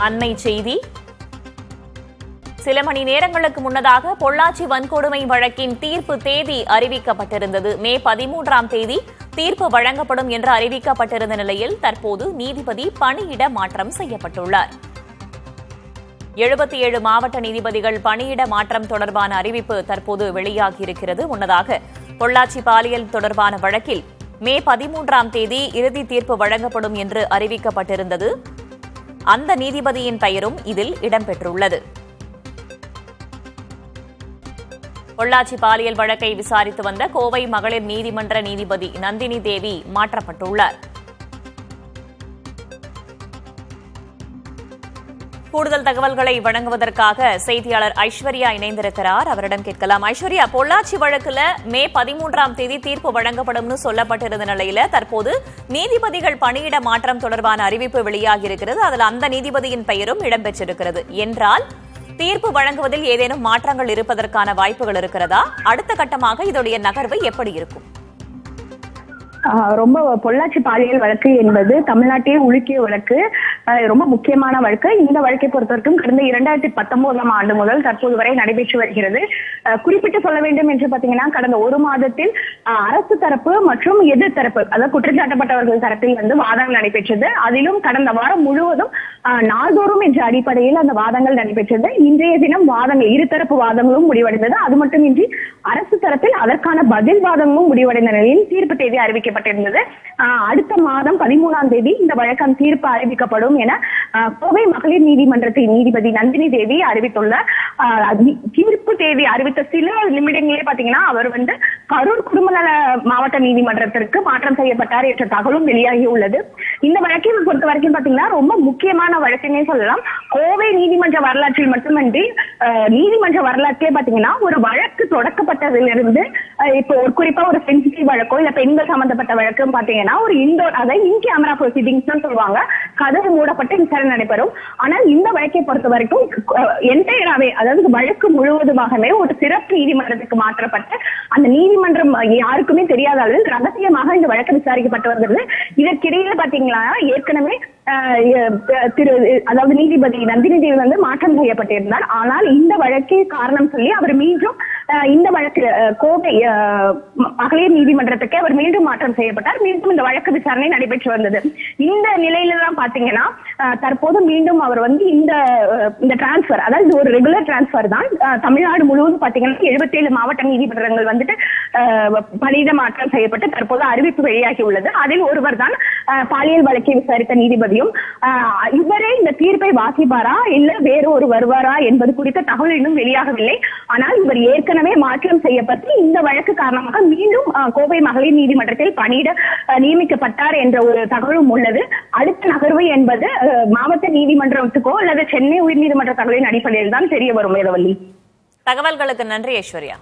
அண்மை செய்தி. சில மணி நேரங்களுக்கு முன்னதாக பொள்ளாச்சி வன்கொடுமை வழக்கின் தீர்ப்பு தேதி அறிவிக்கப்பட்டிருந்தது. மே 13ஆம் தேதி தீர்ப்பு வழங்கப்படும் என்று அறிவிக்கப்பட்டிருந்த நிலையில் தற்போது நீதிபதி பணியிட மாற்றம் செய்யப்பட்டுள்ளார். 77 மாவட்ட நீதிபதிகள் பணியிட மாற்றம் தொடர்பான அறிவிப்பு தற்போது வெளியாகியிருக்கிறது. முன்னதாக பொள்ளாச்சி பாலியல் தொடர்பான வழக்கில் மே 13ஆம் தேதி இறுதி தீர்ப்பு வழங்கப்படும் என்று அறிவிக்கப்பட்டிருந்தது. அந்த நீதிபதியின் பெயரும் இதில் இடம்பெற்றுள்ளது. பொள்ளாச்சி பாலியல் வழக்கை விசாரித்து வந்த கோவை மகளிர் நீதிமன்ற நீதிபதி நந்தினி தேவி மாற்றப்பட்டுள்ளார். கூடுதல் தகவல்களை வழங்குவதற்காக செய்தியாளர் ஐஸ்வர்யா இணைந்திருக்கிறார். அவரிடம் கேட்கலாம். ஐஸ்வர்யா, பொள்ளாச்சி வழக்குல மே 13ஆம் தேதி தீர்ப்பு வழங்கப்படும் சொல்லப்பட்டிருந்த நிலையில தற்போது நீதிபதிகள் பணியிட மாற்றம் தொடர்பான அறிவிப்பு வெளியாகியிருக்கிறது. அதில் அந்த நீதிபதியின் பெயரும் இடம்பெற்றிருக்கிறது என்றால் தீர்ப்பு வழங்குவதில் ஏதேனும் மாற்றங்கள் இருப்பதற்கான வாய்ப்புகள் இருக்கிறதா? அடுத்த கட்டமாக இதோடைய நகர்வு எப்படி இருக்கும்? ரொம்ப பொள்ளாச்சி பாலியல் வழக்கு என்பது தமிழ்நாட்டையே உலுக்கிய வழக்கு, ரொம்ப முக்கியமான வழக்கு. இந்த வழக்கை பொறுத்தவரைக்கும் கடந்த 2019ஆம் ஆண்டு முதல் தற்போது வரை நடைபெற்று வருகிறது. குறிப்பிட்டு சொல்ல வேண்டும் என்று பாத்தீங்கன்னா, கடந்த ஒரு மாதத்தில் அரசு தரப்பு மற்றும் எதிர்த்தரப்பு, அதாவது குற்றச்சாட்டப்பட்டவர்கள் தரப்பில் வாதங்கள் நடைபெற்றது. அதிலும் கடந்த வாரம் முழுவதும் நாள்தோறும் என்ற அடிப்படையில் அந்த வாதங்கள் நடைபெற்றது. இன்றைய தினம் வாதங்கள் இருதரப்பு வாதங்களும் முடிவடைந்தது. அது மட்டுமின்றி அரசு தரப்பில் அதற்கான பதில் வாதங்களும் முடிவடைந்த நிலையில் தீர்ப்பு தேதி அறிவிக்கப்பட்டிருந்தது. அடுத்த மாதம் 13ஆம் தேதி இந்த வழக்கம் தீர்ப்பு அறிவிக்கப்படும் என கோவை மகளிர் நீதிமன்றத்தின் நீதிபதி நந்தினி தேவி அறிவித்துள்ளார். தீர்ப்பு தேதி அறிவித்த சில நிமிடங்களே பாத்தீங்கன்னா அவர் கரூர் குடும்ப நல மாவட்ட நீதிமன்றத்திற்கு மாற்றம் செய்யப்பட்டார் என்ற தகவலும் வெளியாகி உள்ளது. இந்த வழக்கை பொறுத்த வரைக்கும் பாத்தீங்கன்னா ரொம்ப முக்கியமான வழக்குன்னே சொல்லலாம். கோவை நீதிமன்ற வரலாற்றில் மட்டுமின்றி நீதிமன்ற வரலாற்றிலே பாத்தீங்கன்னா ஒரு வழக்கு தொடக்கப்பட்டதிலிருந்து இப்போ குறிப்பா ஒரு சென்சிட்டிவ் வழக்கோ இல்ல பெண்கள் சம்பந்தப்பட்ட வழக்கும் பாத்தீங்கன்னா ஒரு இன்டோர், அதாவது இன் கேமரா ப்ரொசீடிங்ஸ் சொல்லுவாங்க, கதவு மூடப்பட்டு விசாரணை நடைபெறும். ஆனால் இந்த வழக்கை பொறுத்த வரைக்கும் என்டையராவே, அதாவது வழக்கு முழுவதுமாகவே ஒரு சிறப்பு நீதிமன்றத்துக்கு மாற்றப்பட்டு அந்த நீதிமன்றம் யாருக்குமே தெரியாத அளவில் ரகசியமாக இந்த வழக்கு விசாரிக்கப்பட்டு வருகிறது. இதற்கிடையில பாத்தீங்கன்னா ஏற்கனவே அதாவது நீதிபதி நந்தினி தேவி மாற்றம் செய்யப்பட்டிருந்தார். ஆனால் இந்த வழக்கே காரணம் சொல்லி அவர் மீண்டும் இந்த வழக்கு கோவை மகளிர் நீதிமன்றத்துக்கு அவர் மீண்டும் மாற்றம் செய்யப்பட்டார். மீண்டும் இந்த வழக்கு விசாரணை நடைபெற்று வந்தது. இந்த நிலையில தான் பாத்தீங்கன்னா தற்போது மீண்டும் அவர் இந்த டிரான்ஸ்பர், அதாவது ஒரு ரெகுலர் டிரான்ஸ்பர் தான். தமிழ்நாடு முழுவதும் பாத்தீங்கன்னா 77 மாவட்ட நீதிமன்றங்கள் பணியிட மாற்றம் செய்யப்பட்டு தற்போது அறிவிப்பு வெளியாகி உள்ளது. அதில் ஒருவர் தான் பாலியல் வழக்கை விசாரித்த நீதிபதியும். இவரே இந்த தீர்ப்பை வாசிப்பாரா இல்ல வேறு ஒரு வருவாரா என்பது குறித்த தகவல் இன்னும் வெளியாகவில்லை. ஆனால் இவர் ஏற்கனவே மாற்றம் செய்யப்பட்டு இந்த வழக்கு காரணமாக மீண்டும் கோவை மகளிர் நீதிமன்றத்தில் பணியிட நியமிக்கப்பட்டார் என்ற ஒரு தகவலும் உள்ளது. அடுத்த நகர்வு என்பது மாவட்ட நீதிமன்றத்துக்கோ அல்லது சென்னை உயர்நீதிமன்ற தகவலின் அடிப்படையில் தான் தெரிய வரும். வேதவள்ளி, தகவல்களுக்கு நன்றி ஐஸ்வர்யா.